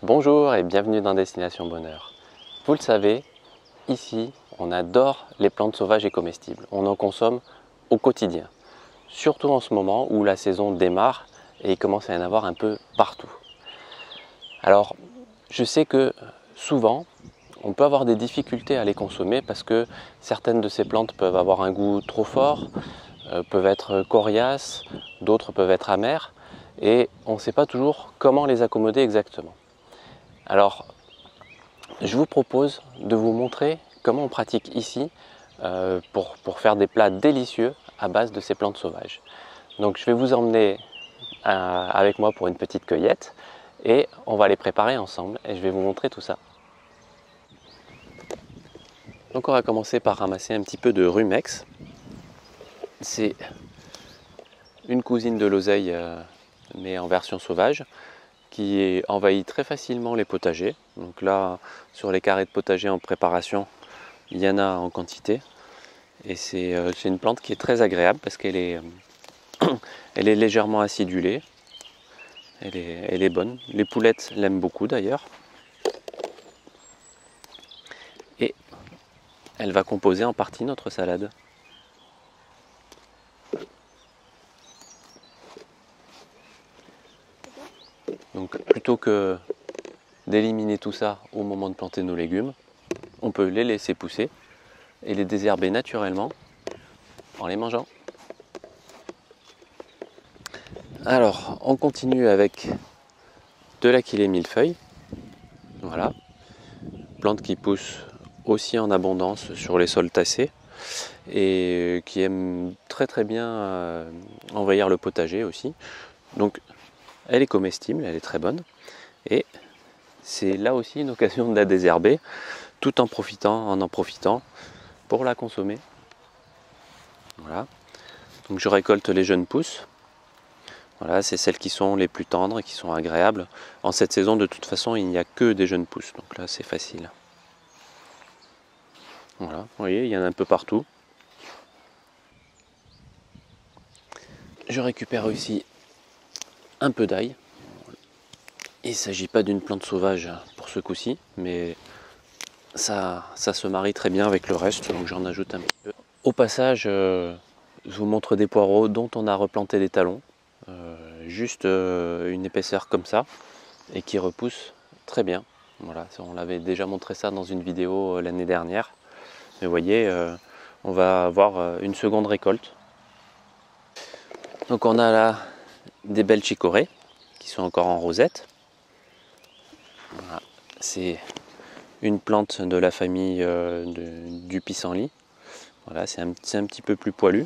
Bonjour et bienvenue dans Destination Bonheur. Vous le savez, ici, on adore les plantes sauvages et comestibles. On en consomme au quotidien. Surtout en ce moment où la saison démarre et il commence à y en avoir un peu partout. Alors, je sais que souvent, on peut avoir des difficultés à les consommer parce que certaines de ces plantes peuvent avoir un goût trop fort, peuvent être coriaces, d'autres peuvent être amères et on ne sait pas toujours comment les accommoder exactement. Alors, je vous propose de vous montrer comment on pratique ici pour faire des plats délicieux à base de ces plantes sauvages. Donc je vais vous emmener avec moi pour une petite cueillette et on va les préparer ensemble et je vais vous montrer tout ça. Donc on va commencer par ramasser un petit peu de rumex. C'est une cousine de l'oseille mais en version sauvage qui envahit très facilement les potagers. Donc là, sur les carrés de potager en préparation, il y en a en quantité. Et c'est une plante qui est très agréable parce qu'elle est, elle est légèrement acidulée. Elle est bonne. Les poulettes l'aiment beaucoup d'ailleurs. Et elle va composer en partie notre salade. Donc plutôt que d'éliminer tout ça au moment de planter nos légumes, on peut les laisser pousser et les désherber naturellement en les mangeant. Alors, on continue avec de l'achillée millefeuille. Voilà, plante qui pousse aussi en abondance sur les sols tassés et qui aime très bien envahir le potager aussi. Donc, elle est comestible, elle est très bonne et c'est là aussi une occasion de la désherber tout en en profitant pour la consommer. Voilà. Donc je récolte les jeunes pousses. Voilà, c'est celles qui sont les plus tendres et qui sont agréables. En cette saison, de toute façon, il n'y a que des jeunes pousses, donc là c'est facile. Voilà, vous voyez, il y en a un peu partout. Je récupère aussi un peu d'ail. Il ne s'agit pas d'une plante sauvage pour ce coup-ci, mais ça se marie très bien avec le reste, donc j'en ajoute un petit peu. Au passage, je vous montre des poireaux dont on a replanté des talons, juste une épaisseur comme ça, et qui repoussent très bien. Voilà, on l'avait déjà montré ça dans une vidéo l'année dernière. Mais vous voyez, on va avoir une seconde récolte. Donc on a là des belles chicorées qui sont encore en rosette. Voilà. C'est une plante de la famille du pissenlit. Voilà, c'est un petit peu plus poilu.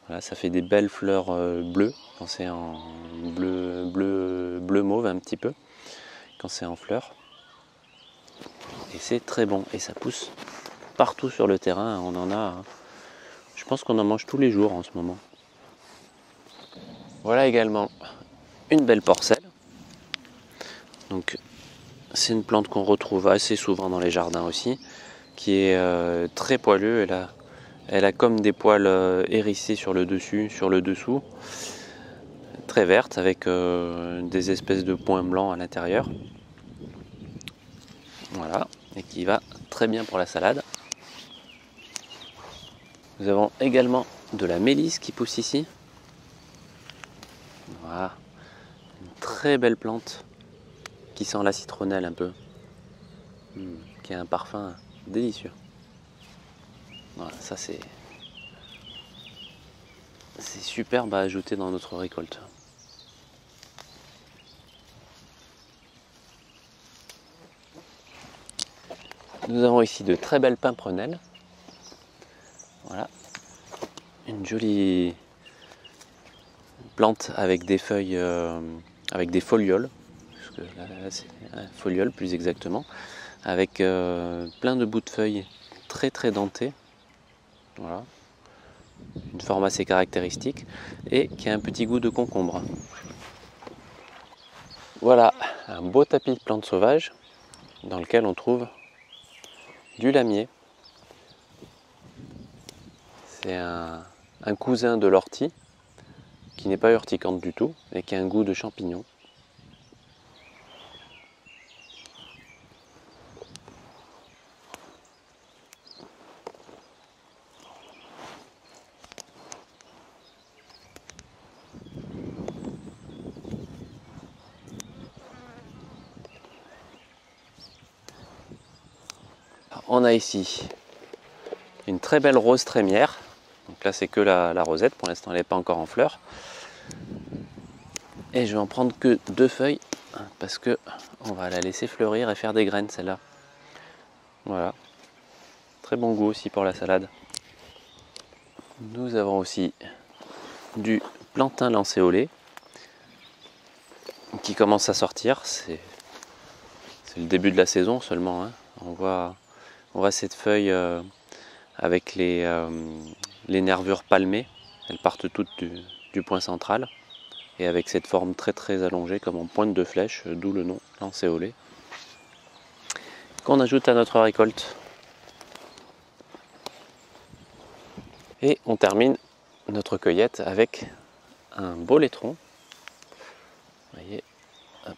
Voilà, ça fait des belles fleurs bleues quand c'est en bleu mauve un petit peu quand c'est en fleurs. Et c'est très bon et ça pousse partout sur le terrain. On en a, je pense qu'on en mange tous les jours en ce moment. Voilà également une belle porcelle. Donc c'est une plante qu'on retrouve assez souvent dans les jardins aussi, qui est très poilue. Elle a comme des poils hérissés sur le dessus, sur le dessous, très verte avec des espèces de points blancs à l'intérieur. Voilà, et qui va très bien pour la salade. Nous avons également de la mélisse qui pousse ici. Voilà, une très belle plante qui sent la citronnelle un peu, qui a un parfum délicieux. Voilà, ça c'est superbe à ajouter dans notre récolte. Nous avons ici de très belles pimprenelles. Voilà, une jolie plante avec des feuilles, avec des folioles, parce que là c'est un foliole plus exactement, avec plein de bouts de feuilles très dentés. Voilà, une forme assez caractéristique et qui a un petit goût de concombre. Voilà un beau tapis de plantes sauvages dans lequel on trouve du lamier. C'est un cousin de l'ortie qui n'est pas urticante du tout et qui a un goût de champignon. on a ici une très belle rose trémière. Donc là c'est que la rosette, pour l'instant elle n'est pas encore en fleurs. Et je vais en prendre que 2 feuilles parce que on va la laisser fleurir et faire des graines celle-là. Voilà. Très bon goût aussi pour la salade. Nous avons aussi du plantain lancéolé qui commence à sortir. C'est le début de la saison seulement, hein. On voit cette feuille avec les nervures palmées. Elles partent toutes du point central et avec cette forme très très allongée comme en pointe de flèche, d'où le nom lancéolé, qu'on ajoute à notre récolte. Et on termine notre cueillette avec un beau laitron. Vous voyez, hop.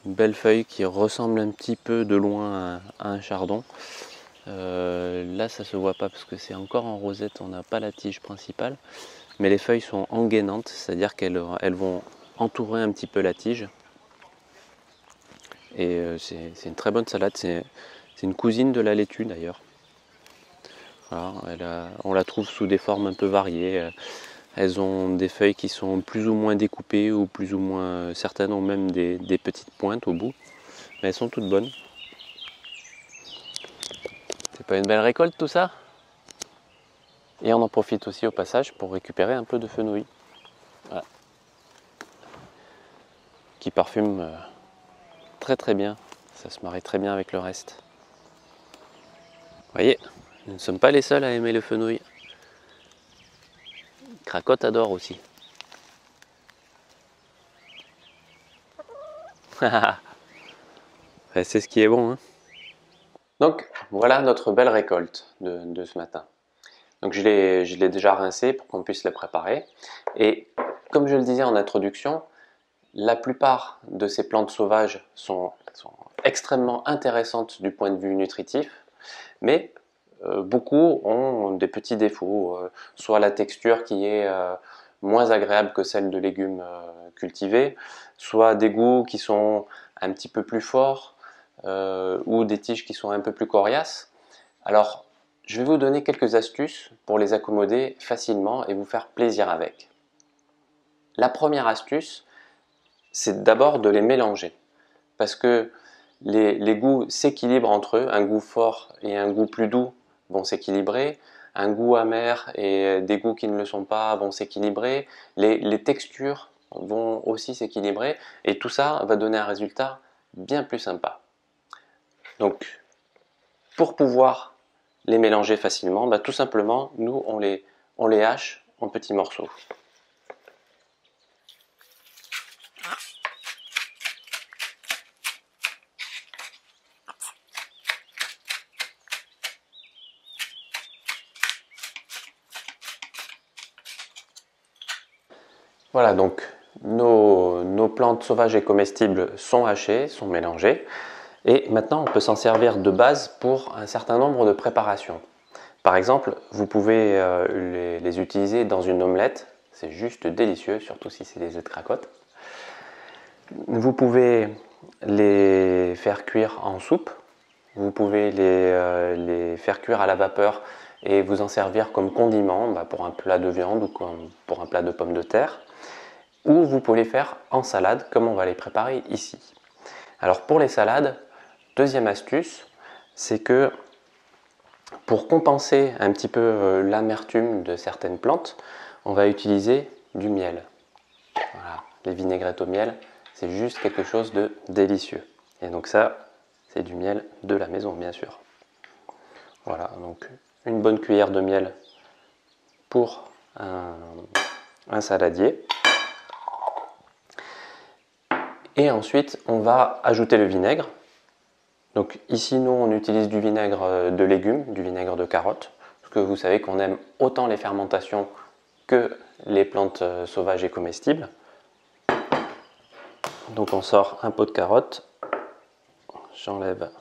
Une belle feuille qui ressemble un petit peu de loin à un chardon. Là ça se voit pas parce que c'est encore en rosette, on n'a pas la tige principale. Mais les feuilles sont engainantes, c'est-à-dire qu'elles vont entourer un petit peu la tige. Et c'est une très bonne salade, c'est une cousine de la laitue d'ailleurs. Voilà, on la trouve sous des formes un peu variées. Elles ont des feuilles qui sont plus ou moins découpées ou plus ou moins, certaines ont même des petites pointes au bout. Mais elles sont toutes bonnes. C'est pas une belle récolte tout ça? Et on en profite aussi au passage pour récupérer un peu de fenouil. Voilà. Qui parfume très très bien. Ça se marie très bien avec le reste. Vous voyez, nous ne sommes pas les seuls à aimer le fenouil. Cracotte adore aussi. C'est ce qui est bon, hein. Donc voilà notre belle récolte de ce matin. Donc je l'ai déjà rincée pour qu'on puisse la préparer. Et comme je le disais en introduction, la plupart de ces plantes sauvages sont extrêmement intéressantes du point de vue nutritif, mais beaucoup ont des petits défauts, soit la texture qui est moins agréable que celle de légumes cultivés, soit des goûts qui sont un petit peu plus forts, ou des tiges qui sont un peu plus coriaces. Alors, je vais vous donner quelques astuces pour les accommoder facilement et vous faire plaisir avec. La première astuce, c'est d'abord de les mélanger, parce que les goûts s'équilibrent entre eux, un goût fort et un goût plus doux vont s'équilibrer, un goût amer et des goûts qui ne le sont pas vont s'équilibrer, les textures vont aussi s'équilibrer et tout ça va donner un résultat bien plus sympa. Donc, pour pouvoir les mélanger facilement, tout simplement, nous on les hache en petits morceaux. Voilà, donc nos plantes sauvages et comestibles sont hachées, sont mélangées. Et maintenant, on peut s'en servir de base pour un certain nombre de préparations. Par exemple, vous pouvez les utiliser dans une omelette. C'est juste délicieux, surtout si c'est des œufs de cracotte. Vous pouvez les faire cuire en soupe. Vous pouvez les faire cuire à la vapeur et vous en servir comme condiment pour un plat de viande ou pour un plat de pommes de terre. Ou vous pouvez les faire en salade, comme on va les préparer ici. Alors pour les salades, deuxième astuce, c'est que pour compenser un petit peu l'amertume de certaines plantes, on va utiliser du miel. Voilà, les vinaigrettes au miel, c'est juste quelque chose de délicieux. Et donc ça, c'est du miel de la maison, bien sûr. Voilà, donc une bonne cuillère de miel pour un saladier. Et ensuite, on va ajouter le vinaigre. Donc ici, nous, on utilise du vinaigre de légumes, du vinaigre de carotte, parce que vous savez qu'on aime autant les fermentations que les plantes sauvages et comestibles. Donc on sort un pot de carottes, j'enlève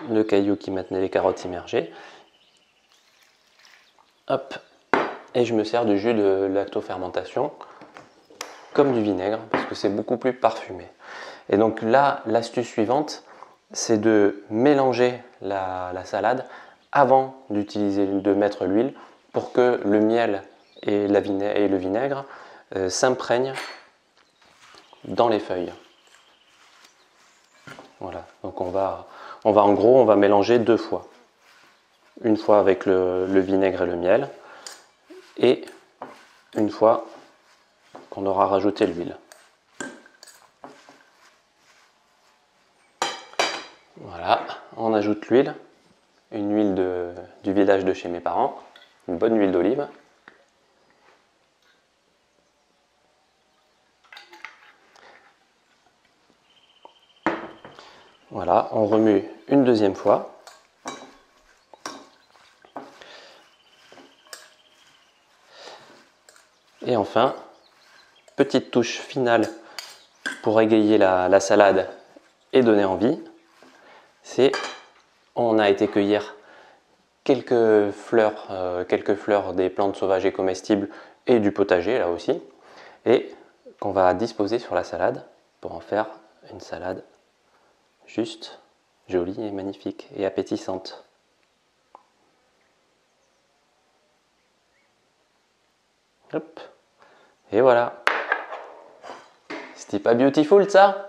le caillou qui maintenait les carottes immergées. Hop, et je me sers du jus de lactofermentation comme du vinaigre parce que c'est beaucoup plus parfumé. Et donc là, l'astuce suivante, c'est de mélanger la salade avant de mettre l'huile pour que le miel et le vinaigre s'imprègnent dans les feuilles. Voilà, donc on va en gros, on va mélanger 2 fois. Une fois avec le vinaigre et le miel et une fois qu'on aura rajouté l'huile. Voilà, on ajoute l'huile, une huile du village de chez mes parents, une bonne huile d'olive. Voilà, on remue une deuxième fois. Et enfin, petite touche finale pour égayer la salade et donner envie, c'est on a été cueillir quelques fleurs des plantes sauvages et comestibles et du potager là aussi, et qu'on va disposer sur la salade pour en faire une salade juste jolie et magnifique et appétissante. Hop. Et voilà. C'était pas beautiful ça?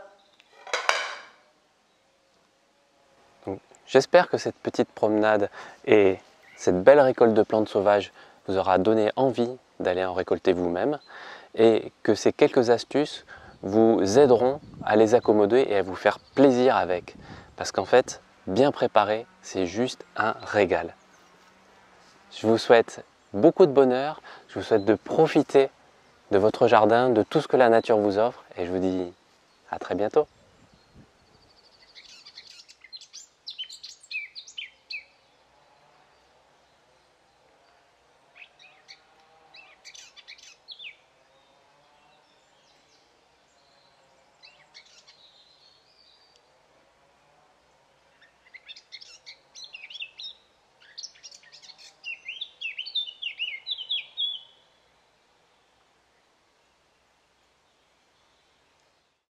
J'espère que cette petite promenade et cette belle récolte de plantes sauvages vous aura donné envie d'aller en récolter vous-même et que ces quelques astuces vous aideront à les accommoder et à vous faire plaisir avec. Parce qu'en fait, bien préparé, c'est juste un régal. Je vous souhaite beaucoup de bonheur, je vous souhaite de profiter de votre jardin, de tout ce que la nature vous offre et je vous dis à très bientôt.